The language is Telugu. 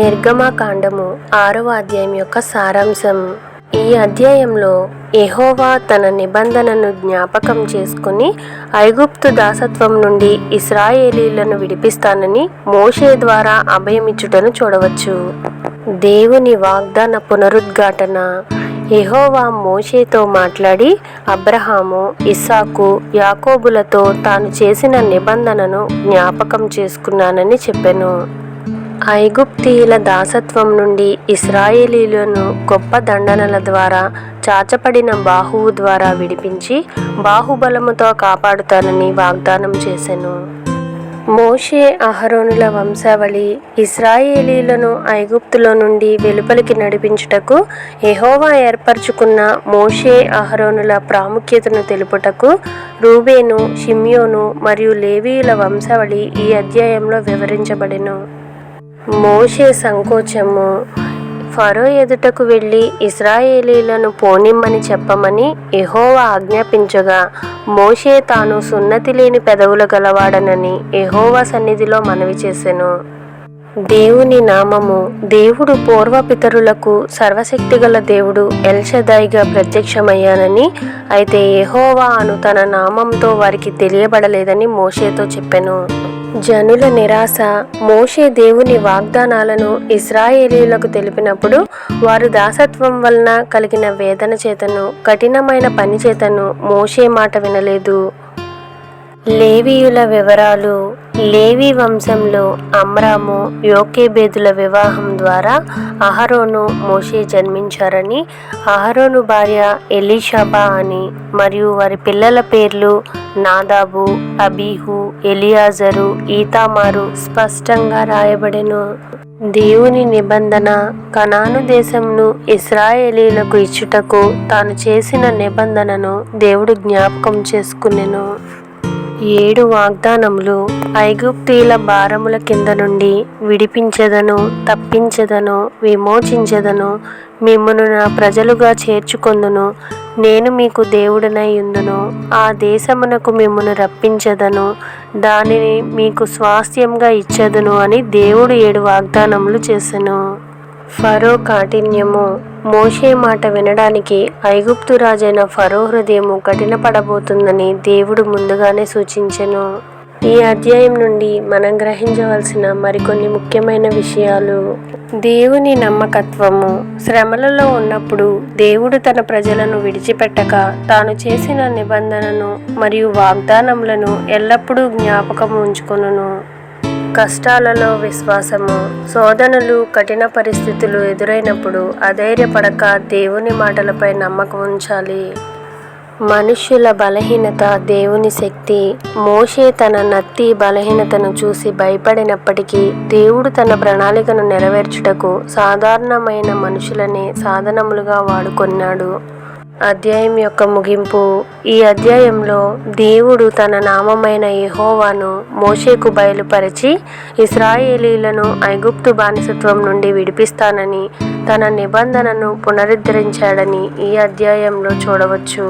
నిర్గమకాండము 6వ అధ్యాయం యొక్క సారాంశం. ఈ అధ్యాయంలో యెహోవా తన నిబంధనను జ్ఞాపకం చేసుకుని ఐగుప్తు దాసత్వం నుండి ఇశ్రాయేలీయులను విడిపిస్తానని మోషే ద్వారా అభయమిచ్చుటను చూడవచ్చు. దేవుని వాగ్దాన పునరుద్ఘాటన. యెహోవా మోషేతో మాట్లాడి అబ్రహాము, ఇస్సాకు, యాకోబులతో తాను చేసిన నిబంధనను జ్ఞాపకం చేసుకున్నానని చెప్పెను. ఐగుప్తీయుల దాసత్వం నుండి ఇశ్రాయేలీయులను గొప్ప దండనల ద్వారా, చాచపడిన బాహువు ద్వారా విడిపించి బాహుబలముతో కాపాడుతానని వాగ్దానం చేసెను. మోషే అహరోనుల వంశావళి. ఇశ్రాయేలీయులను ఐగుప్తులో నుండి వెలుపలికి నడిపించుటకు యెహోవా ఏర్పరచుకున్న మోషే అహరోనుల ప్రాముఖ్యతను తెలుపుటకు రూబేను, షిమ్యోను మరియు లేవీయుల వంశావళి ఈ అధ్యాయంలో వివరించబడెను. మోషే సంకోచము. ఫరో ఎదుటకు వెళ్ళి ఇశ్రాయేలీయులను పోనిమ్మని చెప్పమని యెహోవా ఆజ్ఞాపించగా మోషే తాను సున్నతి లేని పెదవులు గలవాడనని యెహోవా సన్నిధిలో మనవి చేసెను. దేవుని నామము. దేవుడు పూర్వపితరులకు సర్వశక్తిగల దేవుడు ఎల్షదాయిగా ప్రత్యక్షమయ్యానని, అయితే యెహోవా అను తన నామంతో వారికి తెలియబడలేదని మోషేతో చెప్పెను. జనుల నిరాశ. మోషే దేవుని వాగ్దానాలను ఇశ్రాయేలీయులకు తెలిపినప్పుడు వారు దాసత్వం వలన కలిగిన వేదన చేతను, కఠినమైన పని చేతను మోషే మాట వినలేదు. లేవీయుల వివరాలు. లేవి వంశంలో అమ్రాము, యోకేబేదుల వివాహం ద్వారా అహరోను, మోషే జన్మించారని, అహరోను భార్య ఎలీషాబా అని, మరియు వారి పిల్లల పేర్లు నాదాబు, అబీహు, ఎలియాజరు, ఈతామారు స్పష్టంగా రాయబడెను. దేవుని నిబంధన. కనాను దేశంను ఇశ్రాయేలీయులకు ఇచ్చుటకు తాను చేసిన నిబంధనను దేవుడు జ్ఞాపకం చేసుకునెను. 7 వాగ్దానములు. ఐగుప్తీయుల భారముల కింద నుండి విడిపించెదను, తప్పించెదను, విమోచించెదను, మిమ్మును నా ప్రజలుగా చేర్చుకొందును, నేను మీకు దేవుడనై యుందును, ఆ దేశమునకు మిమ్మును రప్పించెదను, దానిని మీకు స్వాస్థ్యంగా ఇచ్చెదను అని దేవుడు 7 వాగ్దానములు చేసెను. ఫరో కాఠిన్యము. మోషే మాట వినడానికి ఐగుప్తు రాజైన ఫరో హృదయము కఠినపడబోతుందని దేవుడు ముందుగానే సూచించెను. ఈ అధ్యాయం నుండి మనం గ్రహించవలసిన మరికొన్ని ముఖ్యమైన విషయాలు. దేవుని నమ్మకత్వము. శ్రమలలో ఉన్నప్పుడు దేవుడు తన ప్రజలను విడిచిపెట్టక తాను చేసిన నిబంధనను మరియు వాగ్దానములను ఎల్లప్పుడూ జ్ఞాపకం ఉంచుకొనును. కష్టాలలో విశ్వాసము. శోధనలు, కఠిన పరిస్థితులు ఎదురైనప్పుడు అధైర్యపడక దేవుని మాటలపై నమ్మకం ఉంచాలి. మనుష్యుల బలహీనత, దేవుని శక్తి. మోషే తన నత్తి బలహీనతను చూసి భయపడినప్పటికీ దేవుడు తన ప్రణాళికను నెరవేర్చుటకు సాధారణమైన మనుషులనే సాధనములుగా వాడుకొన్నాడు. అధ్యాయం యొక్క ముగింపు. ఈ అధ్యాయంలో దేవుడు తన నామమైన యెహోవాను మోషేకు బయలుపరిచి ఇశ్రాయేలీయులను ఐగుప్తు బానిసత్వం నుండి విడిపిస్తానని, తన నిబంధనను పునరుద్ధరించాడని ఈ అధ్యాయంలో చూడవచ్చు.